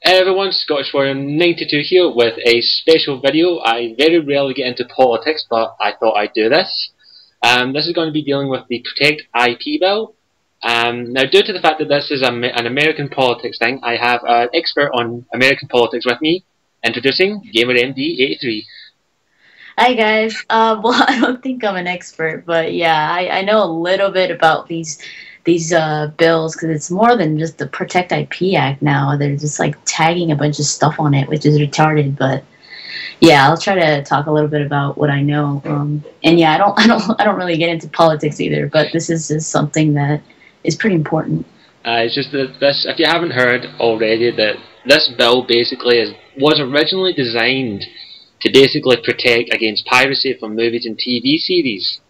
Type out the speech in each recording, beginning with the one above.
Hey everyone, Scottish Warrior 92 here with a special video. I very rarely get into politics, but I thought I'd do this. This is going to be dealing with the Protect IP bill. Now, due to the fact that this is an American politics thing, I have an expert on American politics with me, introducing GamerMD83. Hi guys. Well, I don't think I'm an expert, but yeah, I know a little bit about these bills because it's more than just the Protect IP Act now. They're just like tagging a bunch of stuff on it, which is retarded. But yeah, I'll try to talk a little bit about what I know. And yeah, I don't really get into politics either, but this is just something that is pretty important. It's just that this, if you haven't heard already, that this bill basically was originally designed to basically protect against piracy from movies and TV series.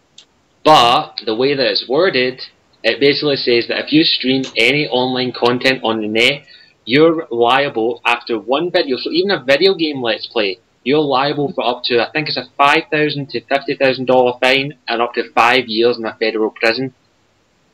But the way that it's worded, it basically says that if you stream any online content on the net, you're liable after one video. So even a video game Let's Play, you're liable for up to, I think it's a $5,000 to $50,000 fine and up to 5 years in a federal prison.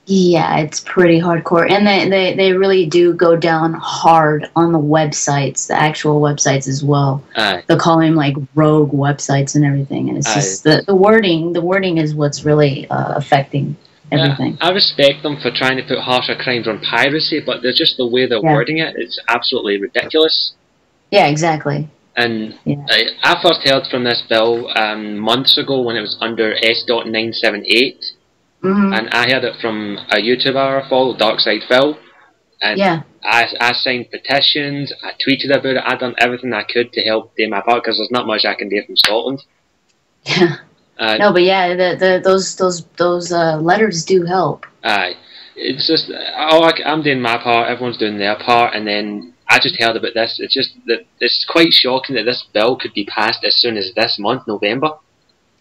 Yeah, it's pretty hardcore. And they really do go down hard on the websites, the actual websites as well. Aye. They'll call them like rogue websites and everything. And it's Aye. just the wording is what's really affecting everything. I respect them for trying to put harsher crimes on piracy, but there's just the way they're Yeah. wording it, it's absolutely ridiculous. Yeah, exactly. And Yeah. I first heard from this bill months ago when it was under S.978. Hmm. And I heard it from a YouTuber I follow, Darkside Phil, and Yeah. I signed petitions, I tweeted about it, I done everything I could to help do my part because there's not much I can do from Scotland. Yeah. Uh, No, but yeah, those letters do help. Aye, it's just I'm doing my part, everyone's doing their part, and then I just heard about this. It's just that it's quite shocking that this bill could be passed as soon as this month, November.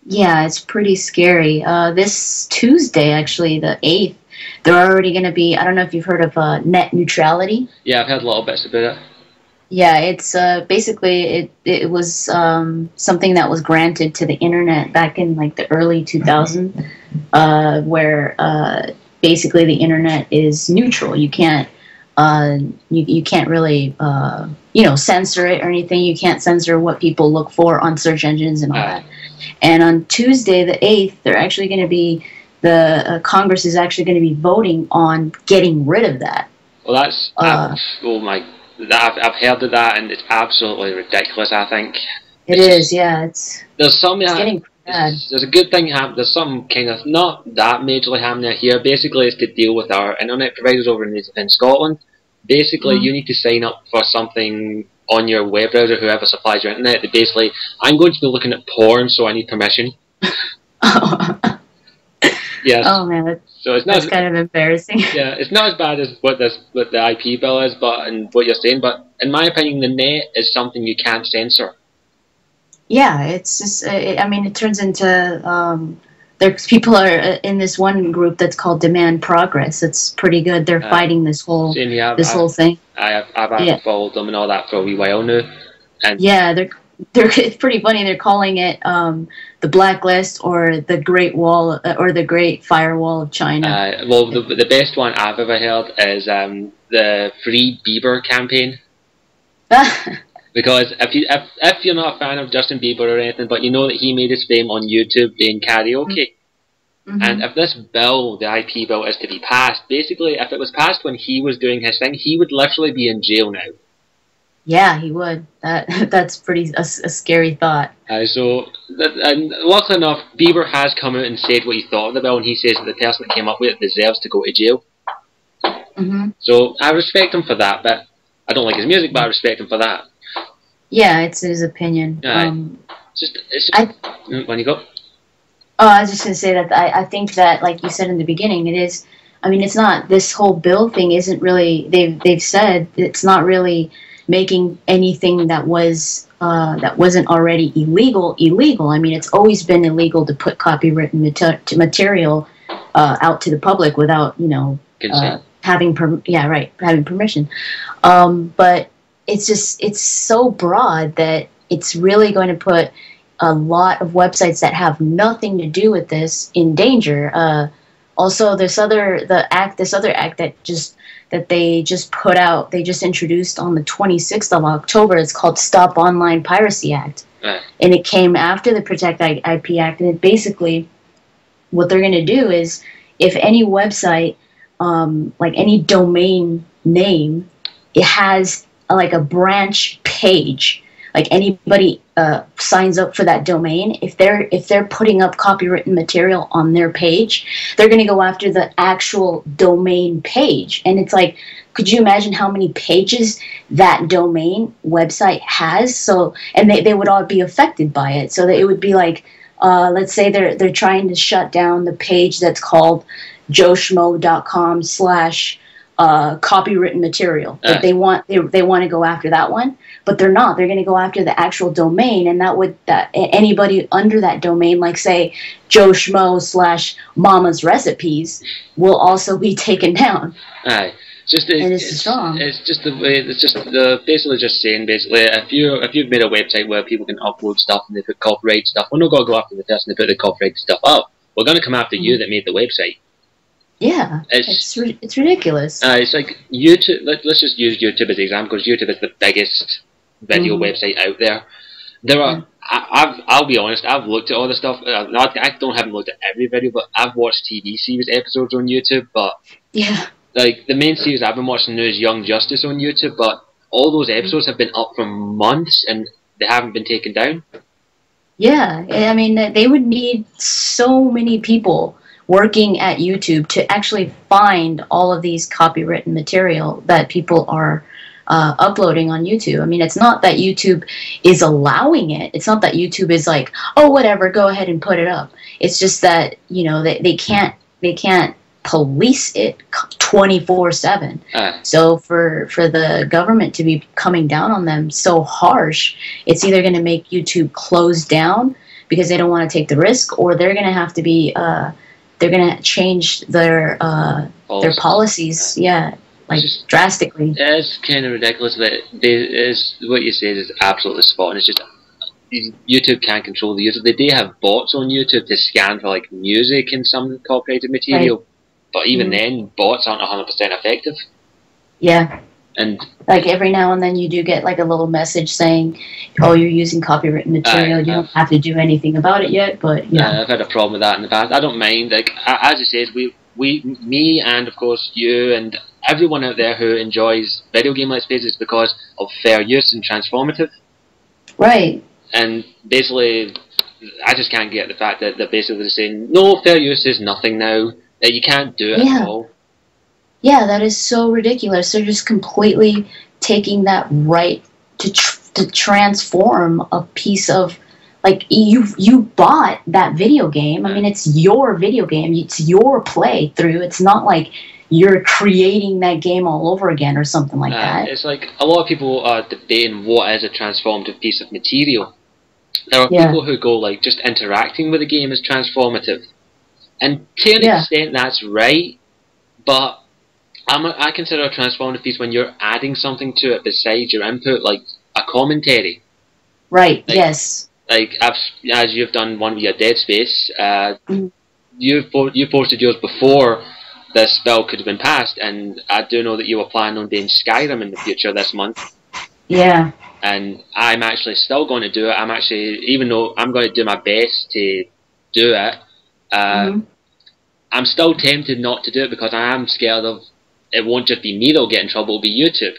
Yeah, it's pretty scary. This Tuesday, actually, the 8th, they're already going to be, I don't know if you've heard of net neutrality. Yeah, I've heard little bits about it. Yeah, it's basically it was something that was granted to the internet back in like the early 2000s, where basically the internet is neutral. You can't you can't really censor it or anything. You can't censor what people look for on search engines and all that. And on Tuesday the 8th, they're actually going to be the Congress is actually going to be voting on getting rid of that. Well, that's oh my. I've heard of that, and it's absolutely ridiculous. I think It is, yeah. there's some It's getting bad. there's a good thing happening. There's some kind of not that majorly happening here. Basically, it's to deal with our internet providers over in Scotland. Basically, you need to sign up for something on your web browser, whoever supplies your internet. That basically, I'm going to be looking at porn, so I need permission. Yes. Oh man, So it's that's not. kind of embarrassing. Yeah, it's not as bad as what the IP bill is, but and what you're saying. But in my opinion, the net is something you can't censor. Yeah, it's just. I mean, it turns into. There's people are in this one group that's called Demand Progress. It's pretty good. They're fighting this whole Same here, whole thing. I've followed them and all that for a wee while now, and Yeah, they're it's pretty funny. They're calling it the Blacklist or the Great Wall or the Great Firewall of China. well, the best one I've ever heard is the Free Bieber campaign. Because if you're not a fan of Justin Bieber or anything, but you know that he made his fame on YouTube doing karaoke, and if this bill, the IP bill, is to be passed, basically, if it was passed when he was doing his thing, he would literally be in jail now. Yeah, he would. That's pretty a scary thought. And luckily enough, Bieber has come out and said what he thought of the bill, and he says that the person that came up with it deserves to go to jail. So I respect him for that, but I don't like his music, but I respect him for that. Yeah, it's his opinion. It's just when you go. Oh, I was just going to say that I think that, like you said in the beginning, it is. I mean, it's not. This whole bill thing isn't really. They've said it's not really making anything that wasn't already illegal. I mean, it's always been illegal to put copywritten material out to the public without having permission. But it's so broad that it's really going to put a lot of websites that have nothing to do with this in danger. Also, this other act that they just put out, they just introduced on the 26th of October. It's called Stop Online Piracy Act. Right. And it came after the Protect IP Act. And it basically, what they're going to do is, if any website, like any domain name, it has like a branch page, like anybody signs up for that domain, if they're putting up copywritten material on their page, they're going to go after the actual domain page. And it's like, could you imagine how many pages that domain website has? So, and they would all be affected by it. So that it would be like, let's say they're trying to shut down the page that's called joeschmo.com/ copywritten material. If they want to go after that one, but they're not. They're going to go after the actual domain, and that anybody under that domain, like say Joe Schmo / Mama's Recipes, will also be taken down. Aye. It's strong. It's just the way. It's just basically just saying if you've made a website where people can upload stuff and they put copyright stuff, we're not going to go after the person that put the copyright stuff up. We're going to come after you that made the website. Yeah, it's ridiculous. It's like YouTube. Let's just use YouTube as an example, because YouTube is the biggest video website out there. There are. I'll be honest. I've looked at all the stuff. I haven't looked at every video, but I've watched TV series episodes on YouTube. But yeah, like the main series I've been watching now is Young Justice on YouTube. But all those episodes have been up for months and they haven't been taken down. Yeah, I mean they would need so many people working at YouTube to actually find all of these copywritten material that people are uploading on YouTube. I mean, it's not that YouTube is allowing it. It's not that YouTube is like, oh, whatever, go ahead and put it up. It's just that, you know, they can't police it 24/7. So for the government to be coming down on them so harsh, it's either going to make YouTube close down because they don't want to take the risk, or they're going to have to be they're going to change their policies, like drastically. It's kind of ridiculous, but what you said is absolutely spot on. It's just YouTube can't control the user. They do have bots on YouTube to scan for like music and some copyrighted material, right. But even then, bots aren't 100% effective. Yeah. And like every now and then you do get like a little message saying, oh, you're using copywritten material, you don't have to do anything about it yet, but yeah. I've had a problem with that in the past. I don't mind. Like, as you said, me and of course you and everyone out there who enjoys video game Let's Plays is because of fair use and transformative. Right. And basically, I just can't get the fact that they're basically saying, no, fair use is nothing now, that you can't do it at all. Yeah, that is so ridiculous. They're just completely taking that right to transform a piece of, like, you bought that video game. I mean, it's your video game. It's your playthrough. It's not like you're creating that game all over again or something like that. It's like a lot of people are debating what is a transformative piece of material. There are people who go like just interacting with the game is transformative. And to an extent that's right, but I consider a transformative piece when you're adding something to it besides your input, like a commentary. Right, yes. Like, as you've done one with your Dead Space, you posted yours before this bill could have been passed, and I do know that you were planning on doing Skyrim in the future this month. Yeah. And I'm actually still going to do it. Even though I'm going to do my best to do it, I'm still tempted not to do it because I am scared of it won't just be me that'll get in trouble, it'll be YouTube.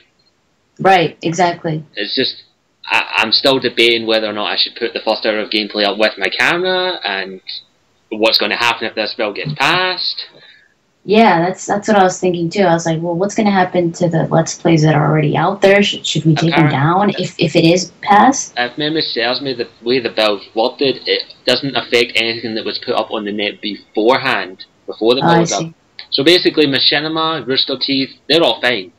Right, exactly. It's just, I'm still debating whether or not I should put the first hour of gameplay up with my camera, and what's going to happen if this bill gets passed. Yeah, that's what I was thinking too. I was like, well, what's going to happen to the Let's Plays that are already out there? Should we take them down if it is passed? If memory serves me, the way the bill's worded, it doesn't affect anything that was put up on the net beforehand, before the bill was up. So basically, Machinima, Rooster Teeth, they're all fine.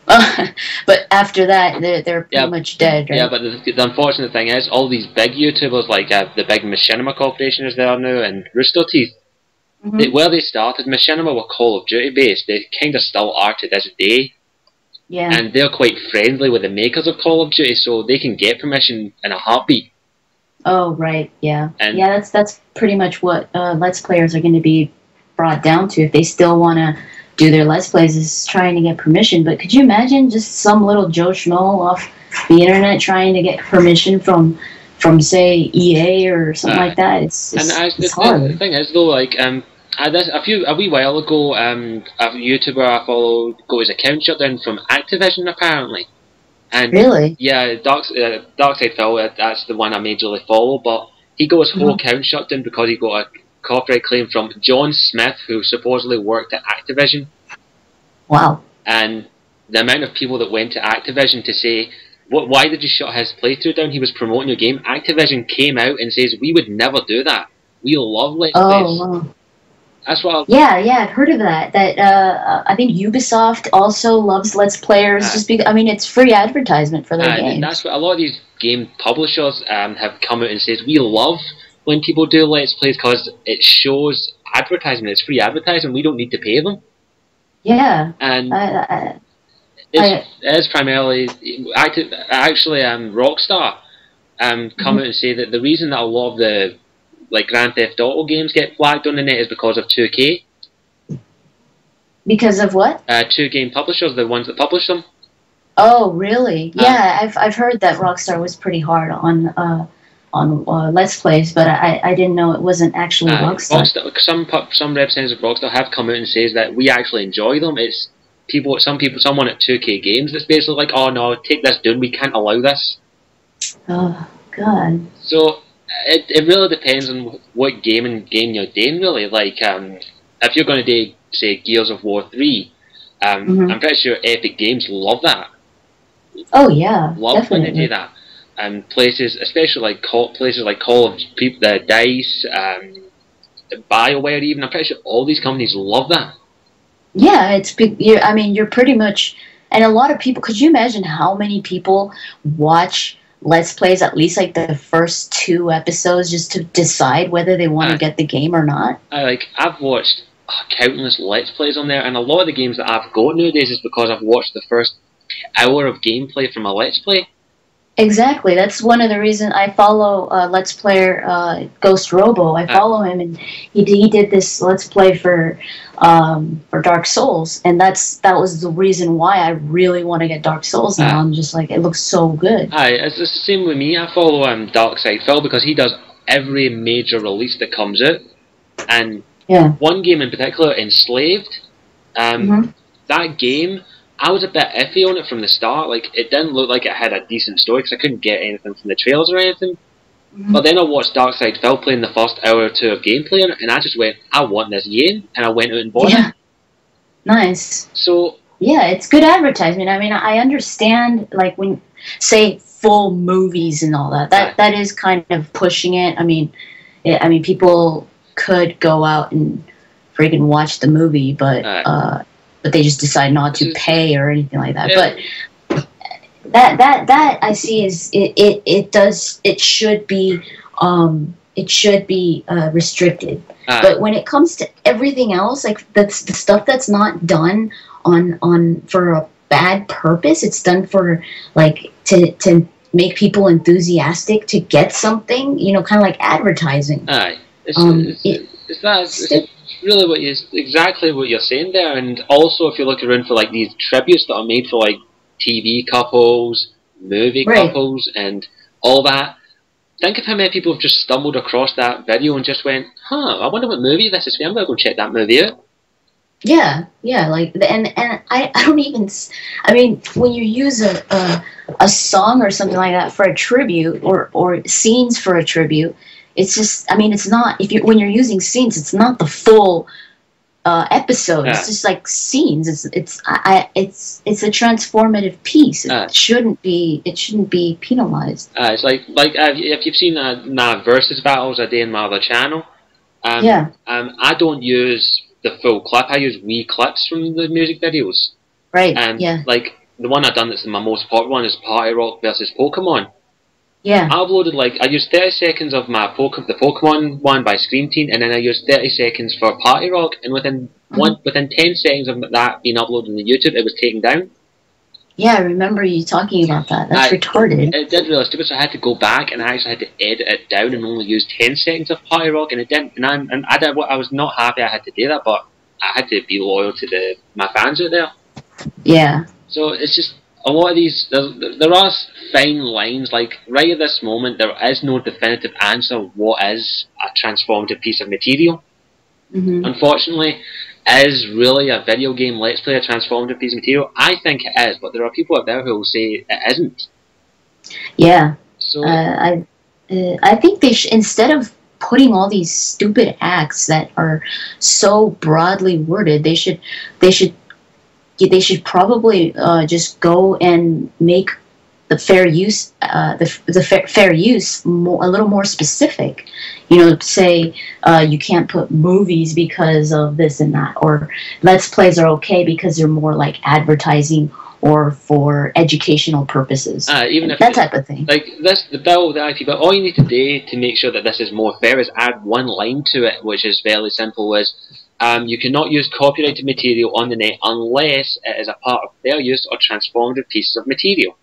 But after that, they're pretty much dead, right? Yeah, but the unfortunate thing is, all these big YouTubers, like the big Machinima Corporation is there now, and Rooster Teeth, where they started, Machinima were Call of Duty based. They kind of still are to this day. Yeah. And they're quite friendly with the makers of Call of Duty, so they can get permission in a heartbeat. Oh, right, yeah. And that's pretty much what Let's Players are going to be brought down to. If they still want to do their Let's Plays is trying to get permission. But could you imagine just some little Joe Schmo off the internet trying to get permission from say EA or something like that? It's hard. The thing is though, like a wee while ago, a YouTuber I followed got his account shut down from Activision apparently. And really? Yeah, Darkside Phil, that's the one I majorly follow, but he got his whole account shut down because he got a copyright claim from John Smith, who supposedly worked at Activision. Wow. And the amount of people that went to Activision to say, why did you shut his playthrough down? He was promoting your game. Activision came out and says, we would never do that. We love Let's Plays. Wow. That's what I've heard of that. I think Ubisoft also loves Let's Players just because, I mean, it's free advertisement for their games. That's what a lot of these game publishers have come out and said, we love when people do Let's Plays because it shows advertisement. It's free advertising. We don't need to pay them. Yeah. And it's primarily actually Rockstar come out and say that the reason that a lot of the Grand Theft Auto games get flagged on the net is because of 2K. Because of what? 2K publishers, the ones that publish them. Oh, really? Yeah, I've heard that Rockstar was pretty hard on Let's Plays, but I didn't know it wasn't actually Rockstar. Some representatives of Rockstar have come out and says that we actually enjoy them. It's someone at 2K Games that's basically like, oh no, take this down, we can't allow this. Oh, God. So it really depends on what game you're doing, really. Like, if you're going to do, say, Gears of War 3, I'm pretty sure Epic Games love that. Oh, yeah, love definitely. when they do that. And places, especially like places like Call of DICE, BioWare even, I'm pretty sure all these companies love that. Yeah, it's big. I mean, you're pretty much, and a lot of people, could you imagine how many people watch Let's Plays at least like the first 2 episodes just to decide whether they want to get the game or not? I've watched countless Let's Plays on there, and a lot of the games that I've got nowadays is because I've watched the first hour of gameplay from a Let's Play. Exactly. That's one of the reasons I follow Let's Player Ghost Robo. I follow him, and he did this Let's Play for Dark Souls, and that was the reason why I really want to get Dark Souls now. I'm just like, it looks so good. It's the same with me. I follow Darkside Phil because he does every major release that comes out, and one game in particular, Enslaved. That game, I was a bit iffy on it from the start. Like, it didn't look like it had a decent story because I couldn't get anything from the trailers or anything. But then I watched Darkside Phil playing the first hour or 2 of gameplay on it, and I just went, I want this game, and I went out and bought it. Nice. So yeah, it's good advertisement. I mean, I understand, like, when, say, full movies and all that. That is kind of pushing it. I mean, people could go out and freaking watch the movie, but they just decide not to pay or anything like that. Yeah. But that I see is it should be restricted. But when it comes to everything else, like that's the stuff that's not done on for a bad purpose, it's done for like to make people enthusiastic to get something, you know, kind of like advertising. It's really exactly what you're saying there. And also, if you look around for like these tributes that are made for like TV couples, movie couples, and all that, think of how many people have just stumbled across that video and just went, I wonder what movie this is for. I'm going to go check that movie out. Yeah, like, and I don't even, I mean, when you use a song or something like that for a tribute, or scenes for a tribute, it's just, I mean, it's not, when you're using scenes, it's not the full episode. It's just like scenes. It's a transformative piece. It shouldn't be penalized. It's like if you've seen versus battles I do in my other channel. I don't use the full clip. I use wee clips from the music videos. Right. Like the one I've done that's my most popular one is Party Rock versus Pokemon. Yeah. I uploaded I used 30 seconds of my the Pokemon one by Scream Team, and then I used 30 seconds for Party Rock, and within 10 seconds of that being uploaded on the YouTube, it was taken down. Yeah, I remember you talking about that. That's retarded. It did really stupid, so I had to go back and I actually had to edit it down and only use 10 seconds of Party Rock, and it didn't. And I was not happy I had to do that, but I had to be loyal to my fans out there. Yeah. So it's just a lot of these. There are fine lines. Like right at this moment, there is no definitive answer. What is a transformative piece of material? Mm-hmm. Unfortunately, is really a video game Let's Play a transformative piece of material? I think it is, but there are people out there who will say it isn't. Yeah. So I think they should, instead of putting all these stupid acts that are so broadly worded, they should probably just go and make the fair use fair use a little more specific. You know, say you can't put movies because of this and that, or Let's Plays are okay because they're more like advertising or for educational purposes. Even if that type of thing. Like this, the IP bill, all you need to do to make sure that this is more fair is add one line to it, which is fairly simple, is you cannot use copyrighted material on the net unless it is a part of fair use or transformative pieces of material.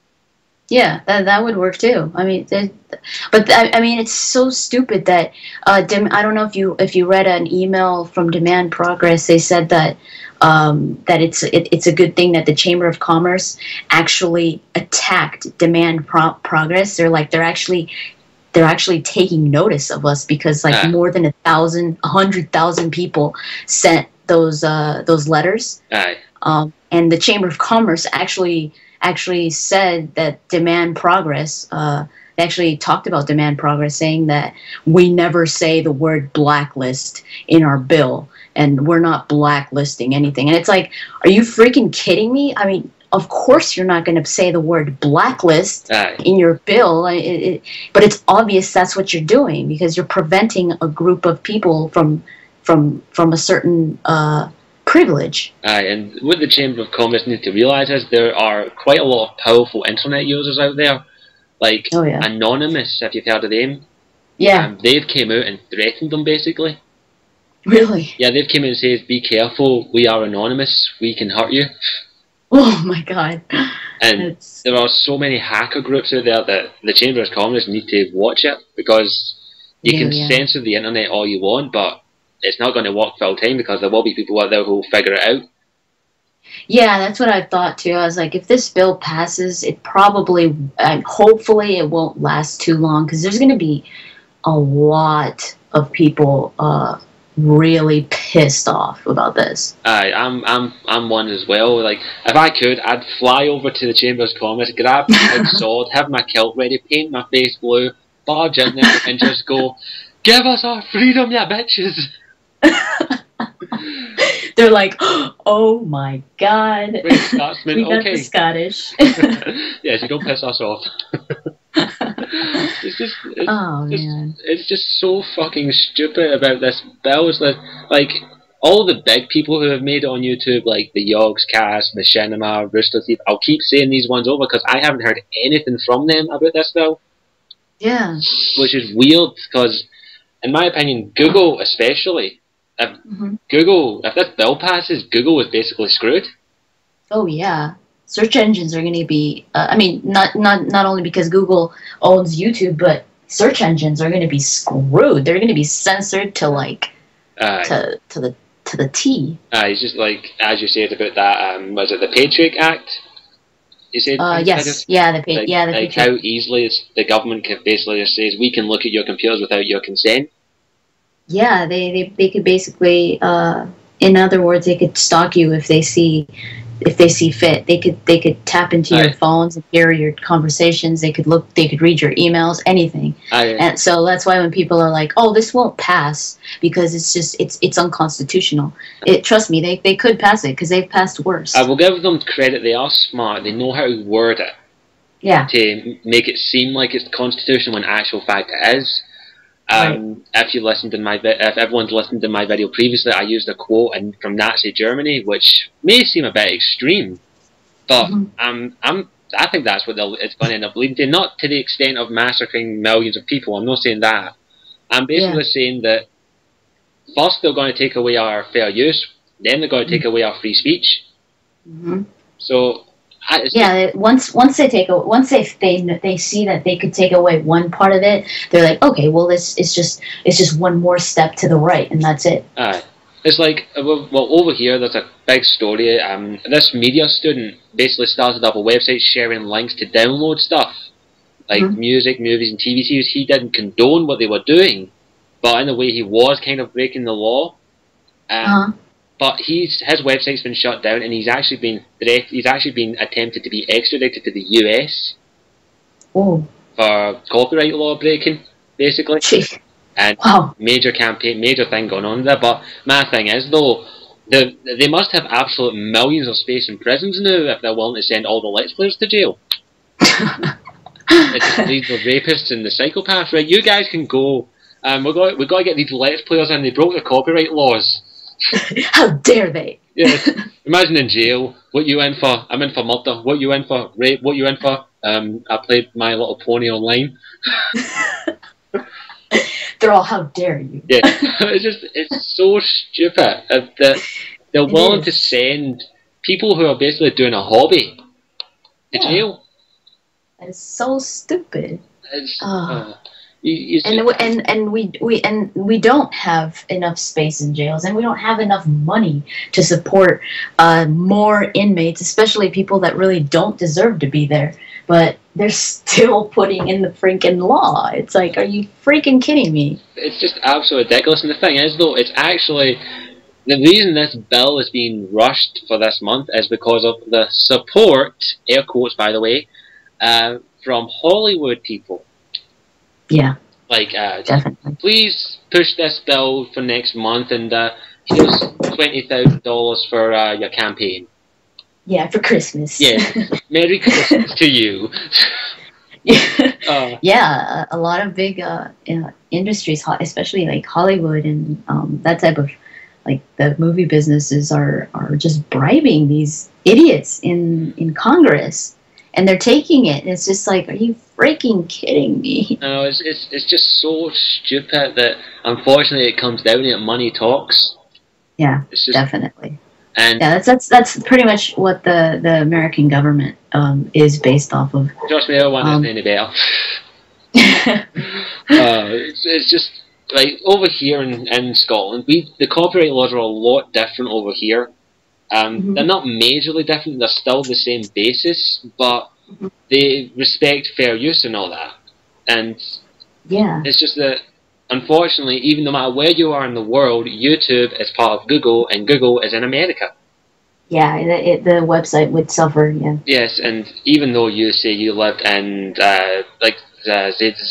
Yeah, that would work too. I mean, I mean, it's so stupid that I don't know if you read an email from Demand Progress. They said that that it's a good thing that the Chamber of Commerce actually attacked Demand Progress. They're actually taking notice of us because like more than 100,000 people sent those letters. And the Chamber of Commerce actually said that Demand Progress, they actually talked about Demand Progress, saying that we never say the word blacklist in our bill, and we're not blacklisting anything. And it's like, are you freaking kidding me? I mean, of course you're not going to say the word blacklist in your bill, but it's obvious that's what you're doing because you're preventing a group of people from a certain privilege. And what the Chamber of Commerce need to realise is there are quite a lot of powerful internet users out there, like Anonymous, if you've heard of them. Yeah. They've came out and threatened them, basically. Really? Yeah, they've came out and said, be careful, we are anonymous, we can hurt you. Oh my god. And there are so many hacker groups out there that the Chamber of Commerce need to watch it, because you can censor the internet all you want, but it's not going to work full time because there will be people out there who will figure it out. Yeah, that's what I thought too. I was like, if this bill passes, it probably, hopefully it won't last too long, because there's going to be a lot of people really pissed off about this. I'm one as well. Like, if I could, I'd fly over to the Chamber of Commerce, grab my big sword, have my kilt ready, paint my face blue, barge in there, and just go, give us our freedom, ya bitches! They're like, oh my god. Wait, Scotsman, we got okay. the Scottish. Yes, you don't piss us off. It's just so fucking stupid about this bill. It's like all the big people who have made it on YouTube, like the Yogscast, Machinima, Rooster Teeth. I'll keep saying these ones over because I haven't heard anything from them about this bill. Yeah. Which is weird because, in my opinion, Google especially, if this bill passes, Google is basically screwed. Oh yeah. Search engines are going to be, I mean, not only because Google owns YouTube, but search engines are going to be screwed. They're going to be censored to like, to the T. It's just like, as you said about that, was it the Patriot Act? You said? Yes, yeah, the Patriot. How easily the government can basically just says, we can look at your computers without your consent. Yeah, they could basically, in other words, they could stalk you if they see fit. They could tap into your phones and hear your conversations. They could read your emails, anything. And so that's why when people are like, "Oh, this won't pass because it's unconstitutional." Trust me, they could pass it because they've passed worse. I will give them credit. They are smart. They know how to word it. Yeah. To make it seem like it's constitutional when actual fact it is. If everyone's listened to my video previously, I used a quote from Nazi Germany, which may seem a bit extreme, but I think that's what it's going to end up leading to. Not to the extent of massacring millions of people. I'm not saying that. I'm basically saying that first they're going to take away our fair use, then they're going to take away our free speech. So. Once they see that they could take away one part of it, they're like, okay, well, it's just one more step to the right, and that's it. It's like, well, over here there's a big story. This media student basically started up a website sharing links to download stuff, like music, movies, and TV series. He didn't condone what they were doing, but in a way he was kind of breaking the law. But his website's been shut down, and he's actually been attempted to be extradited to the US Oh. for copyright law breaking, basically. Jeez. And major thing going on there. But my thing is, though, they must have absolute millions of space in prisons now if they're willing to send all the Let's Players to jail. It just leaves the rapists and the psychopaths. Right, you guys can go. We've got to get these Let's Players in. They broke the copyright laws. How dare they? Yes. Imagine in jail. What you in for? I'm in for murder. What you in for? Rape. What you in for? I played My Little Pony online. They're all, how dare you? Yeah, it's so stupid that they're willing to send people who are basically doing a hobby to jail. It's so stupid. It's, we don't have enough space in jails, and we don't have enough money to support more inmates, especially people that really don't deserve to be there. But they're still putting in the freaking law. It's like, are you freaking kidding me? It's just absolutely ridiculous. And the thing is, though, it's actually the reason this bill is being rushed for this month is because of the support, air quotes by the way, from Hollywood people. Yeah. Like, definitely. Please push this bill for next month, and here's $20,000 for your campaign. Yeah, for Christmas. Yeah, Merry Christmas to you. Yeah, a lot of big industries, especially like Hollywood and that type of, like, the movie businesses are just bribing these idiots in Congress, and they're taking it. And it's just like, are you freaking kidding me? No, it's just so stupid that unfortunately it comes down to money talks. Yeah, it's just, definitely. And yeah, that's pretty much what the American government is based off of. Trust me, I don't want it any better. It's just like over here in Scotland, the copyright laws are a lot different over here. They're not majorly different; they're still the same basis, but they respect fair use and all that. And yeah, it's just that, unfortunately, even no matter where you are in the world, YouTube is part of Google, and Google is in America. Yeah, the website would suffer, yeah. Yes, and even though you say you lived in,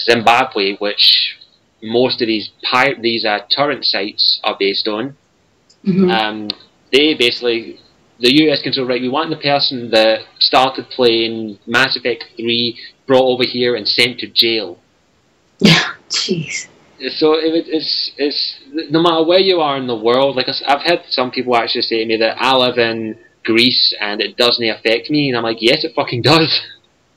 Zimbabwe, which most of these torrent sites are based on, they basically, the US can say, right, we want the person that started playing Mass Effect 3 brought over here and sent to jail. Yeah, jeez. So it's no matter where you are in the world. Like, I've had some people actually say to me that I live in Greece and it doesn't affect me, and I'm like, yes, it fucking does.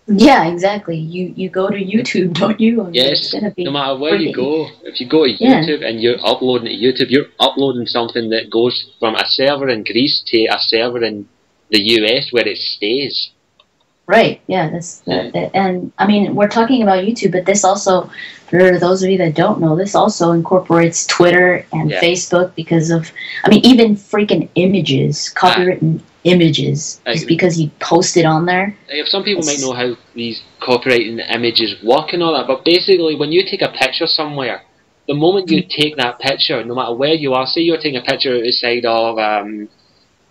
Yeah, exactly. You go to YouTube, don't you? And yes. No matter where you go, if you go to YouTube and you're uploading to YouTube, you're uploading something that goes from a server in Greece to a server in the US where it stays. Right, yeah, and I mean, we're talking about YouTube, but this also, for those of you that don't know, this also incorporates Twitter and Facebook because of, I mean, even freaking images, copywritten images, just because you post it on there. Some people might know how these copyrighted images work and all that, but basically, when you take a picture somewhere, the moment you take that picture, no matter where you are, say you're taking a picture outside of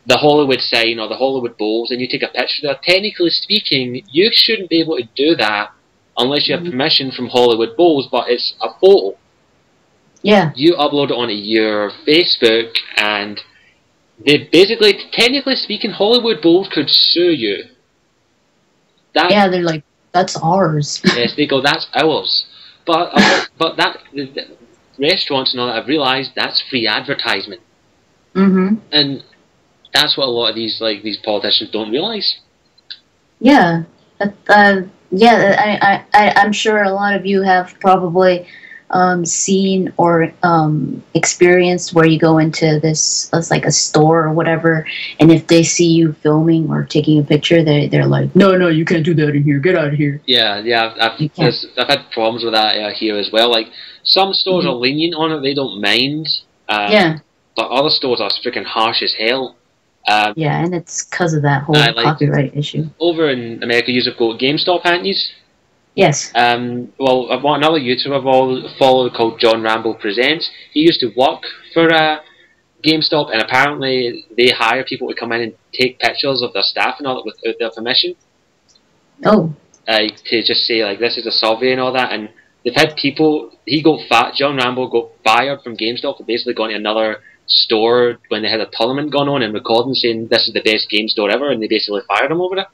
the Hollywood sign or the Hollywood Bowls, and you take a picture there, technically speaking, you shouldn't be able to do that unless you have permission from Hollywood Bowls, but it's a photo. Yeah. You upload it onto your Facebook, and they basically, technically speaking, Hollywood Bowls could sue you. Yeah, they're like, that's ours. Yes, they go, that's ours. But the restaurants and all that have realised that's free advertisement. And that's what a lot of these politicians don't realise. Yeah, I'm sure a lot of you have probably seen or experienced where you go into this, it's like a store or whatever, and if they see you filming or taking a picture, they're like, no, you can't do that in here. Get out of here. Yeah, I've had problems with that here as well. Like, some stores are lenient on it; they don't mind. Yeah. but other stores are freaking harsh as hell. Yeah, and it's because of that whole like, copyright issue. Over in America, you've got GameStop, haven't you? Yes. Well, I've got another YouTuber I've followed called John Rambo Presents. He used to work for GameStop, and apparently they hire people to come in and take pictures of their staff and all that without their permission. Oh. To just say, like, this is a survey and all that, and they've had people, John Rambo got fired from GameStop for basically going to another store when they had a tournament going on and recording saying this is the best game store ever, and they basically fired him over it.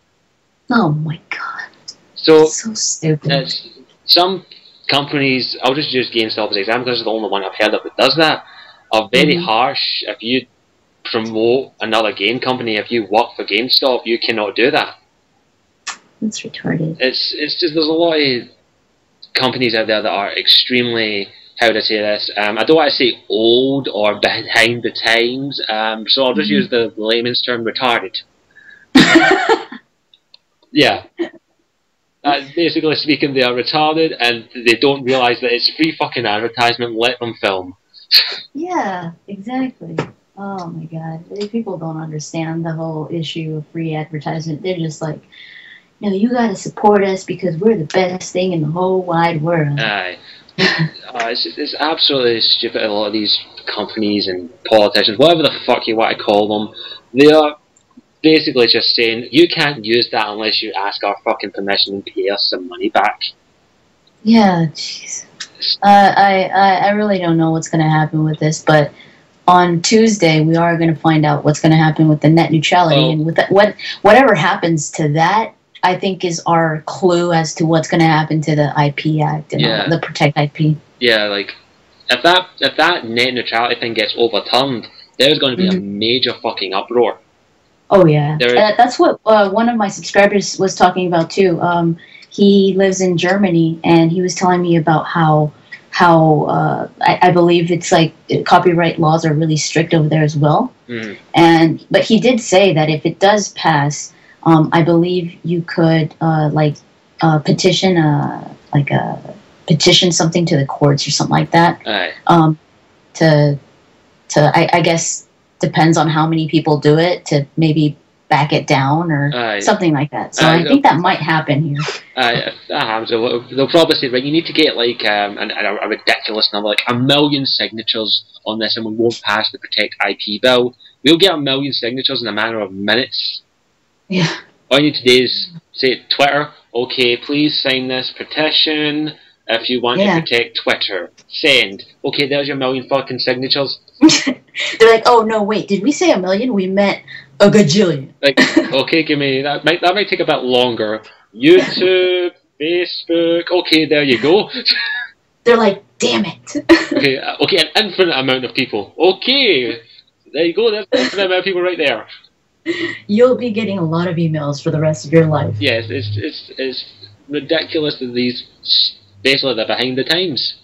Oh my god. So stupid. Some companies, I'll just use GameStop as an example because it's the only one I've heard of that does that, are very harsh. If you promote another game company, if you work for GameStop, you cannot do that. That's retarded. It's just, there's a lot of companies out there that are extremely, how to say this, I don't want to say old or behind the times, so I'll just use the layman's term, retarded. Yeah. Basically speaking, they are retarded and they don't realise that it's free fucking advertisement, let them film. Yeah, exactly. Oh my god. People don't understand the whole issue of free advertisement. They're just like, no, you gotta support us because we're the best thing in the whole wide world. Aye. It's absolutely stupid. A lot of these companies and politicians, whatever the fuck you want to call them, they are basically just saying, you can't use that unless you ask our fucking permission and pay us some money back. Yeah, jeez. I really don't know what's going to happen with this, but on Tuesday we are going to find out what's going to happen with the net neutrality, and with that, whatever happens to that, I think is our clue as to what's going to happen to the IP Act and the Protect IP. Yeah, like if that net neutrality thing gets overturned, there's going to be a major fucking uproar. Oh yeah, that's what one of my subscribers was talking about too. He lives in Germany, and he was telling me about how I believe it's like copyright laws are really strict over there as well. But he did say that if it does pass, I believe you could petition petition something to the courts or something like that. I guess depends on how many people do it to maybe back it down or something like that. So I think that might happen here. If that happens, they'll probably say, right, you need to get like a ridiculous number, like 1 million signatures on this, and we won't pass the Protect IP bill. We'll get 1 million signatures in a matter of minutes. Yeah. All you need to do is say to Twitter, okay, please sign this petition if you want to protect Twitter. Send. Okay, there's your 1 million fucking signatures. They're like, oh no, wait, did we say 1 million? We meant a gajillion. Like, okay, give me that. Might take a bit longer. YouTube, Facebook. Okay, there you go. They're like, damn it. Okay, an infinite amount of people. Okay, there you go. There's an infinite amount of people right there. You'll be getting a lot of emails for the rest of your life. Yes, it's ridiculous that these basically they're behind the times.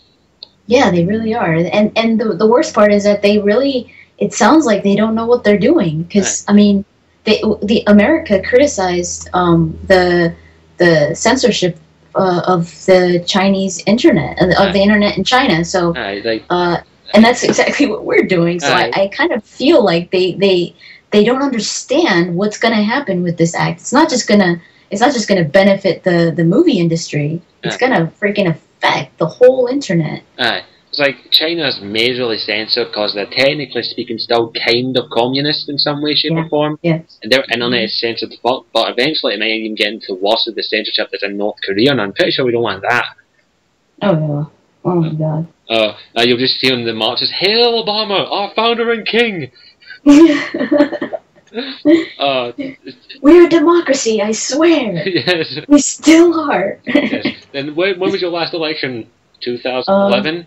Yeah, they really are, and the worst part is that they really. It sounds like they don't know what they're doing because I mean, the America criticized the censorship of the Chinese internet of the internet in China. So and that's exactly what we're doing. So I kind of feel like they don't understand what's going to happen with this act. It's not just gonna benefit the movie industry. It's gonna freaking affect the whole internet. It's like China's majorly censored because they're technically speaking still kind of communist in some way, shape or form. Yes. And their internet is censored to fuck, but eventually it might even get into worse with the censorship that's in North Korea, and I'm pretty sure we don't want that. Oh yeah. Oh my god. Now you'll just see on the marches, Hail Obama, our founder and king! We're a democracy, I swear. Yes. We still are. Yes. And when was your last election? 2011?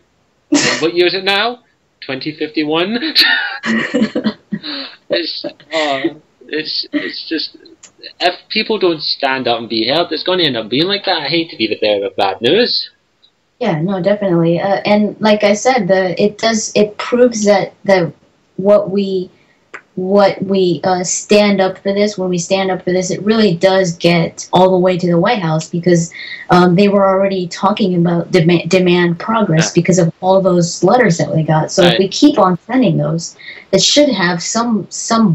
What year is it now? 2051? It's just, if people don't stand up and be heard, it's going to end up being like that. I hate to be the bearer of bad news. Yeah, no, definitely. And like I said, it proves that what we what we stand up for this, when we stand up for this, it really does get all the way to the White House, because they were already talking about demand progress because of all those letters that we got. So if we keep on sending those, it should have some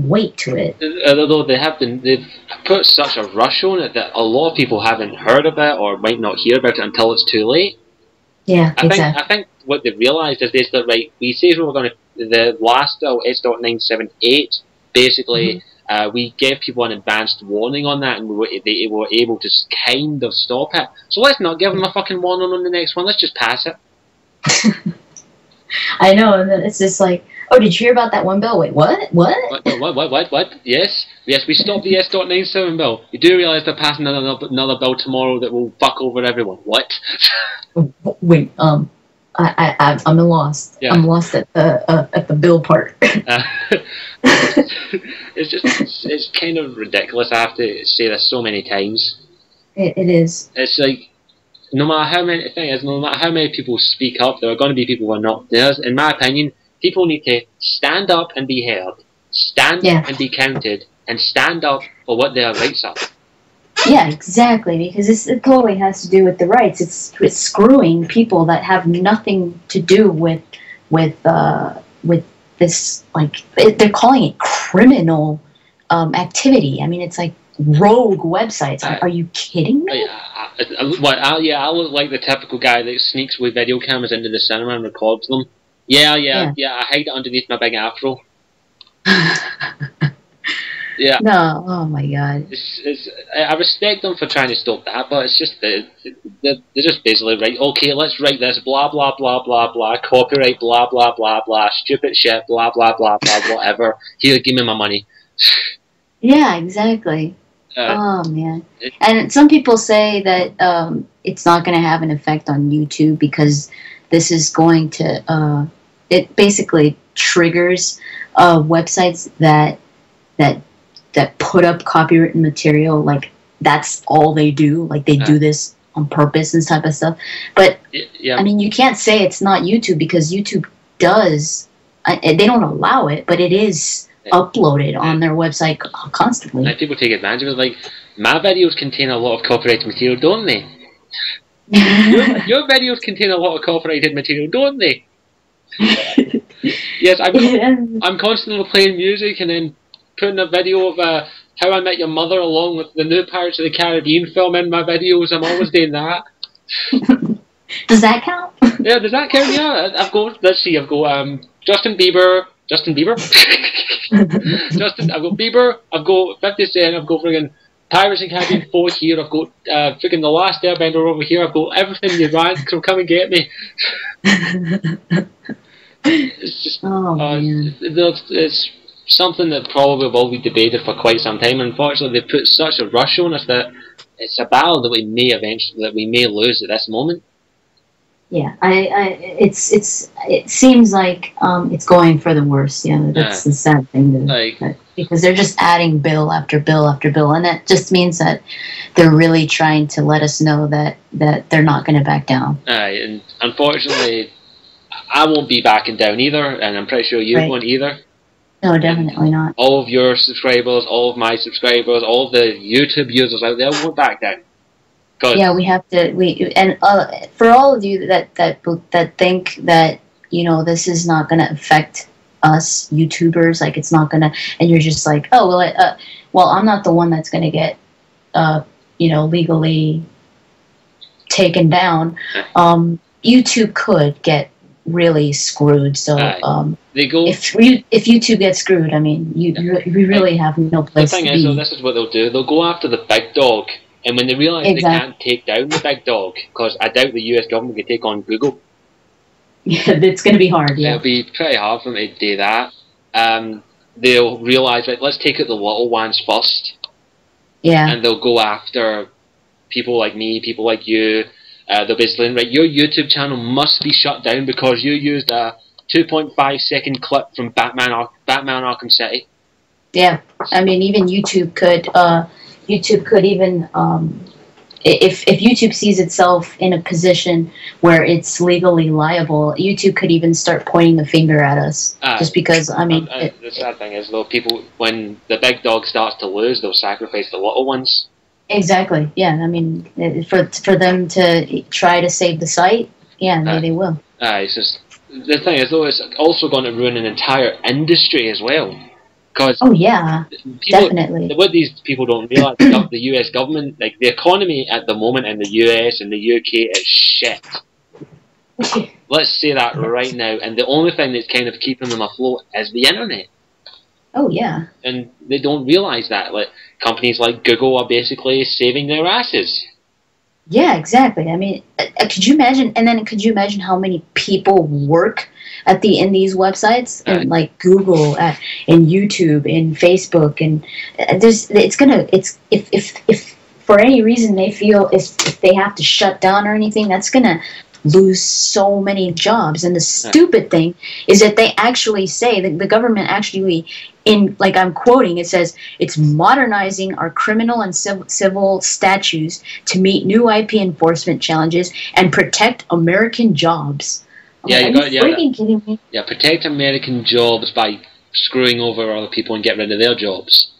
weight to it. Although they've put such a rush on it that a lot of people haven't heard about or might not hear about it until it's too late. Yeah, exactly. I think what they've realised is that, right, we say we were going to, the last bill, S.978, basically, we gave people an advanced warning on that, and they were able to kind of stop it. So let's not give them a fucking warning on the next one, let's just pass it. I know, and then it's just like, oh, did you hear about that one bill? Wait, what? What? Yes, we stopped the S.97 bill. You do realise they're passing another bill tomorrow that will fuck over everyone. What? Wait, I'm lost. Yeah. I'm lost at the bill part. It's kind of ridiculous. I have to say this so many times. It is. It's like, no matter how many people speak up, there are going to be people who are not. In my opinion, people need to stand up and be heard, stand up and be counted, and stand up for what their rights are. Yeah, exactly, because it totally has to do with the rights. It's screwing people that have nothing to do with this, like, they're calling it criminal activity. I mean, it's like rogue websites. Are you kidding me? I look like the typical guy that sneaks with video cameras into the cinema and records them. Yeah, I hide it underneath my big afro. Yeah. No, oh my god. I respect them for trying to stop that, but it's just they're just basically, right, okay, let's write this, blah blah blah blah blah, copyright, blah blah blah blah, stupid shit, blah blah blah blah, whatever. Here, give me my money. Yeah, exactly. Oh man. And some people say that it's not going to have an effect on YouTube because this is going to it basically triggers websites that put up copywritten material, like that's all they do, like they do this on purpose and type of stuff. But I mean, you can't say it's not YouTube, because YouTube does, they don't allow it, but it is uploaded on their website constantly. Like, people take advantage of it. Like, my videos contain a lot of copyrighted material, don't they? your videos contain a lot of copyrighted material, don't they? Yes, I'm constantly playing music and then putting a video of How I Met Your Mother along with the new Pirates of the Caribbean film in my videos. I'm always doing that. Does that count? Yeah, does that count? Yeah, I've got Justin Bieber. I've got Bieber, I've got 50 Cent, I've got friggin' Pirates of the Caribbean 4 here, I've got friggin' The Last Airbender over here, I've got everything you want, so come and get me. It's just, it's something that probably will be debated for quite some time. Unfortunately, they put such a rush on us that it's a battle that we may lose at this moment. Yeah, it seems like it's going for the worst. Yeah, that's the sad thing, because they're just adding bill after bill after bill, and that just means that they're really trying to let us know that they're not going to back down. And unfortunately, I won't be backing down either, and I'm pretty sure you won't either. No, definitely not. All of your subscribers, all of my subscribers, all of the YouTube users out there won't back down. Yeah, we have to. For all of you that think that, you know, this is not going to affect us YouTubers, like it's not going to, and you're just like, oh well, I'm not the one that's going to get, you know, legally taken down. YouTube could get really screwed. So if YouTube gets screwed, I mean, we really have no place to be. The thing is, this is what they'll do. They'll go after the big dog. And when they realise they can't take down the big dog, because I doubt the US government can take on Google. Yeah, it's going to be hard, yeah. It'll be pretty hard for them to do that. They'll realise, right, let's take out the little ones first. Yeah. And they'll go after people like me, people like you. They'll basically, right, your YouTube channel must be shut down because you used a 2.5-second clip from Batman Arkham City. Yeah, I mean, even YouTube could even if YouTube sees itself in a position where it's legally liable, YouTube could even start pointing the finger at us. Just because, I mean... the sad thing is, though, people, when the big dog starts to lose, they'll sacrifice the little ones. Exactly, yeah. I mean, for them to try to save the site, yeah, they will. It's just... The thing is, though, it's also going to ruin an entire industry as well. Cause oh yeah, definitely. What these people don't realize, the US government, like the economy at the moment in the US and the UK is shit. Let's say that right now. And the only thing that's kind of keeping them afloat is the internet. Oh yeah. And they don't realize that. Like companies like Google are basically saving their asses. Yeah, exactly. I mean, could you imagine? And then could you imagine how many people work in these websites, and like Google, and YouTube, and Facebook, and if for any reason they feel if they have to shut down or anything, that's gonna lose so many jobs. And the stupid thing is that they actually say that the government actually, in, like I'm quoting, it says it's modernizing our criminal and civil statutes to meet new IP enforcement challenges and protect American jobs. Kidding me? Yeah, protect American jobs by screwing over other people and get rid of their jobs.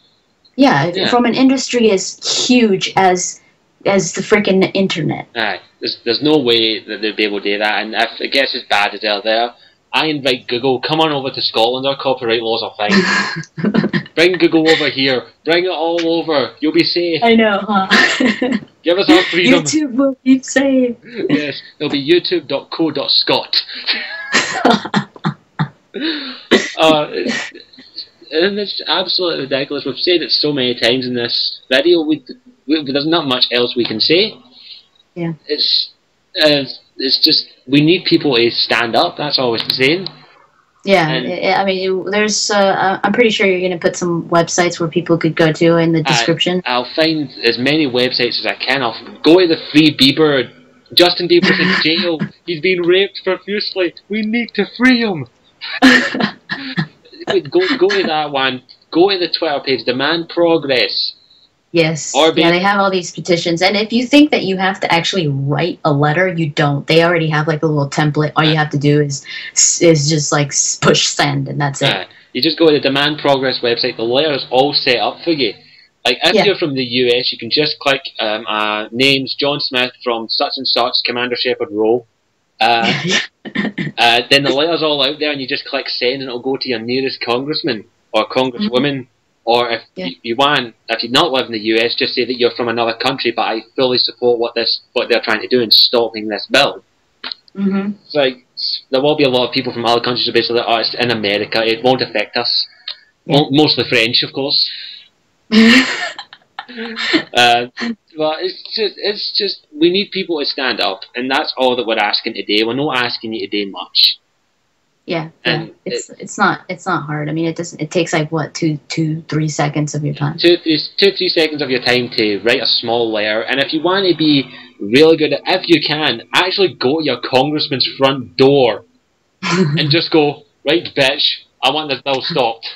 Yeah, from an industry as huge as the freaking internet. There's no way that they'd be able to do that, and if it gets as bad as they're there, I invite Google, come on over to Scotland, our copyright laws are fine. Bring Google over here, bring it all over, you'll be safe. I know, huh? Give us our freedom. YouTube will be safe. Yes, it'll be youtube.co.scot. And it's absolutely ridiculous. We've said it so many times in this video. There's not much else we can say. Yeah. It's just we need people to stand up. That's all we're saying. Yeah, I mean, there's. I'm pretty sure you're going to put some websites where people could go to in the description. I'll find as many websites as I can. I'll go to the Free Bieber. Justin Bieber's in jail. He's being raped profusely. We need to free him. Go to that one. Go to the Twitter page. Demand progress. Yes. They have all these petitions. And if you think that you have to actually write a letter, you don't. They already have like a little template. All you have to do is just like push send, and that's it. You just go to the Demand Progress website. The letter's all set up for you. Like if you're from the US, you can just click names John Smith from such and such, Commander Shepard Row. Then the letter's all out there, and you just click send, and it'll go to your nearest congressman or congresswoman. Or if you want, if you not live in the US, just say that you're from another country, but I fully support what they're trying to do in stopping this bill. Mm-hmm. It's like there will be a lot of people from other countries who basically like, it's in America, it won't affect us. Yeah. Mostly French, of course. But it's just we need people to stand up, and that's all that we're asking today. We're not asking you to do much. Yeah, it's not hard. I mean, it takes like what 2-3 seconds of your time. 2-3 seconds of your time to write a small letter, and if you want to be really good at, if you can, actually go to your congressman's front door and just go, right, bitch, I want this bill stopped.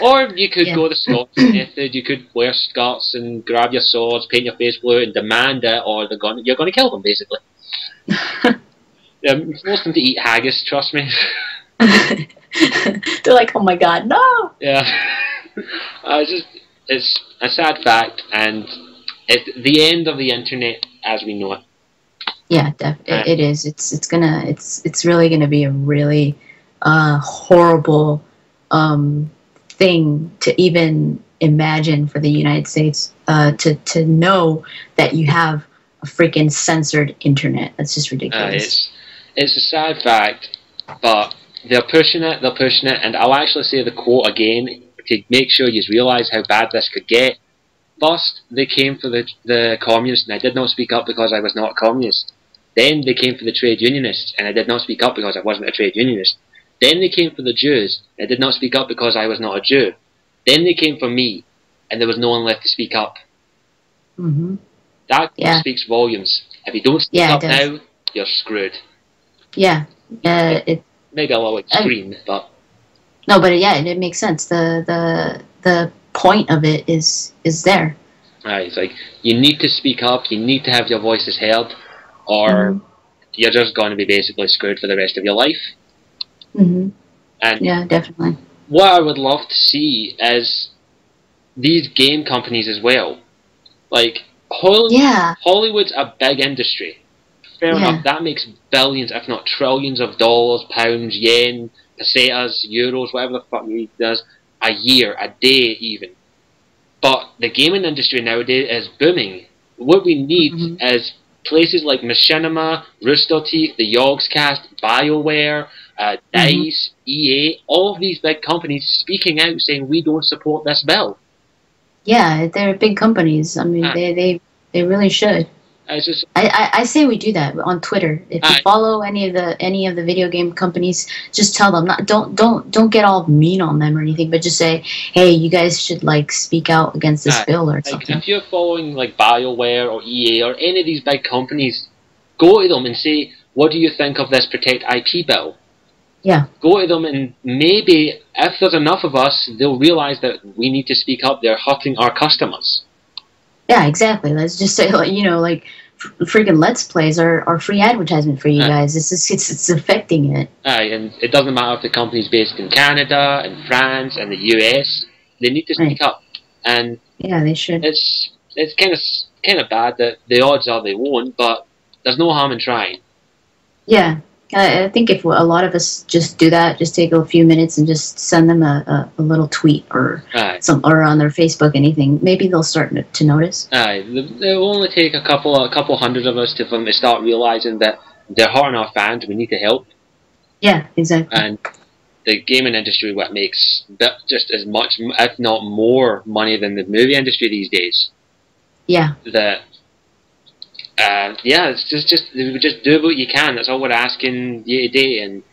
Or you could go the Scots method. You could wear skirts and grab your swords, paint your face blue, and demand it, or you're going to kill them, basically. Force them to eat haggis, trust me. They're like, oh my god, no! Yeah. It's a sad fact, and it's the end of the internet as we know it. Yeah, it is. It's really gonna be a really horrible thing to even imagine for the United States to know that you have a freaking censored internet. That's just ridiculous. It's a sad fact, but they're pushing it, and I'll actually say the quote again to make sure you realise how bad this could get. First, they came for the communists, and I did not speak up because I was not a communist. Then they came for the trade unionists, and I did not speak up because I wasn't a trade unionist. Then they came for the Jews, and I did not speak up because I was not a Jew. Then they came for me, and there was no one left to speak up. Mm-hmm. That speaks volumes. If you don't speak up now, you're screwed. Yeah. Maybe a little extreme, but... No, but it makes sense. The point of it is there. It's like, you need to speak up, you need to have your voices heard, or Mm-hmm. you're just going to be basically screwed for the rest of your life. Mm-hmm. And Yeah, definitely. what I would love to see is these game companies as well. Like, Yeah, Hollywood's a big industry. Fair enough, yeah. that makes billions, if not trillions of dollars, pounds, yen, pesetas, euros, whatever the fuck it does, a year, a day even. But the gaming industry nowadays is booming. What we need Mm-hmm. is places like Machinima, Rooster Teeth, the Yogscast, BioWare, Mm-hmm. DICE, EA, all of these big companies speaking out saying we don't support this bill. Yeah, they're big companies. I mean, Uh, they really should. it's just, I say we do that on Twitter. If you uh, follow any of the video game companies, just tell them, not don't get all mean on them or anything, but just say, hey, you guys should like speak out against this bill or like, something. if you're following like BioWare or EA or any of these big companies, go to them and say, what do you think of this Protect IP bill? Yeah, Go to them, and maybe if there's enough of us, they'll realise that we need to speak up. They're hurting our customers. yeah, exactly. Let's just say, like, like freaking Let's Plays are free advertisement for you guys. It's affecting it. And it doesn't matter if the company's based in Canada, and France, and the US. They need to Right. speak up, and Yeah, they should. it's kind of bad that the odds are they won't, but there's no harm in trying. Yeah, I think if a lot of us just do that, just take a few minutes and just send them a little tweet or or on their Facebook, anything, maybe they'll start to notice. It will only take a couple hundred of us to start realising that they're hurting our fans. We need to help. Yeah, exactly. And the gaming industry, what makes just as much, if not more, money than the movie industry these days. Yeah. That, yeah, it's just do what you can. That's all we're asking you today. And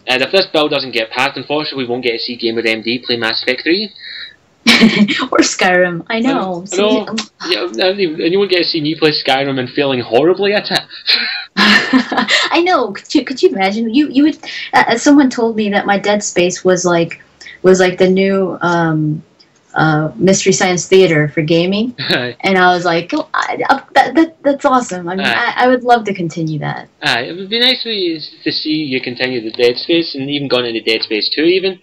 if this bill doesn't get passed, unfortunately, we won't get to see Gamer MD play Mass Effect 3. Or Skyrim. I know. I know. Yeah, and you won't get to see me play Skyrim and failing horribly at it. I know. Could you imagine? You would. Someone told me that my Dead Space was like the new Mystery Science Theater for gaming, and I was like, oh, that's awesome. I mean, I would love to continue that. It would be nice for you to see you continue the Dead Space and even gone into Dead Space 2 even.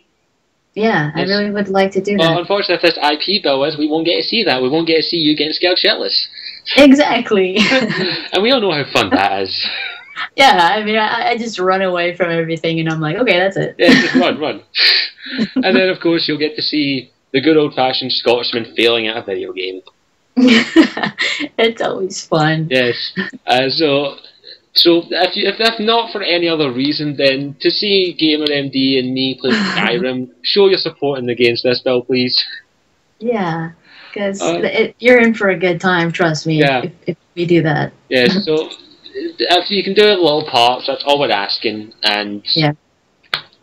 Yeah, I really would like to do that. Well, unfortunately, if this IP bill is, we won't get to see that. We won't get to see you getting scared shitless. Exactly. And we all know how fun that is. Yeah, I mean, I just run away from everything, and I'm like, okay, that's it. Yeah, just run. And then, of course, you'll get to see the good old-fashioned Scotsman failing at a video game. It's always fun. Yes. So if not for any other reason, then to see Gamer MD and me play Skyrim, show your support in against this bill, please. Yeah, because you're in for a good time. Trust me. Yeah. If we do that. Yes. So if you can do it little parts, that's all we're asking. And yeah.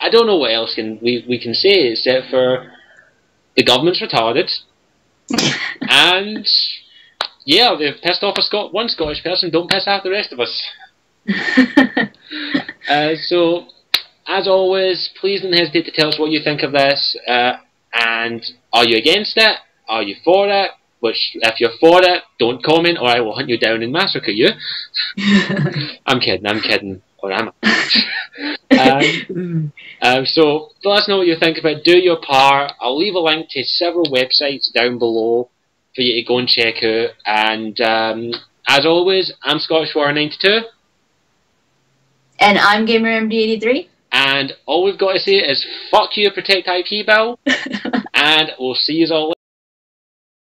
I don't know what else we can say except for the government's retarded, and yeah, they've pissed off one Scottish person. Don't piss off the rest of us. So, as always, please don't hesitate to tell us what you think of this, and are you against it? Are you for it? Which, if you're for it, don't comment or I will hunt you down and massacre you. I'm kidding. Or am I? So, let us know what you think of it. Do your part. I'll leave a link to several websites down below for you to go and check out. And, as always, I'm Scottish Warrior 92. And I'm GamerMD83. And all we've got to say is, fuck you, Protect IP Bill. And we'll see you all later.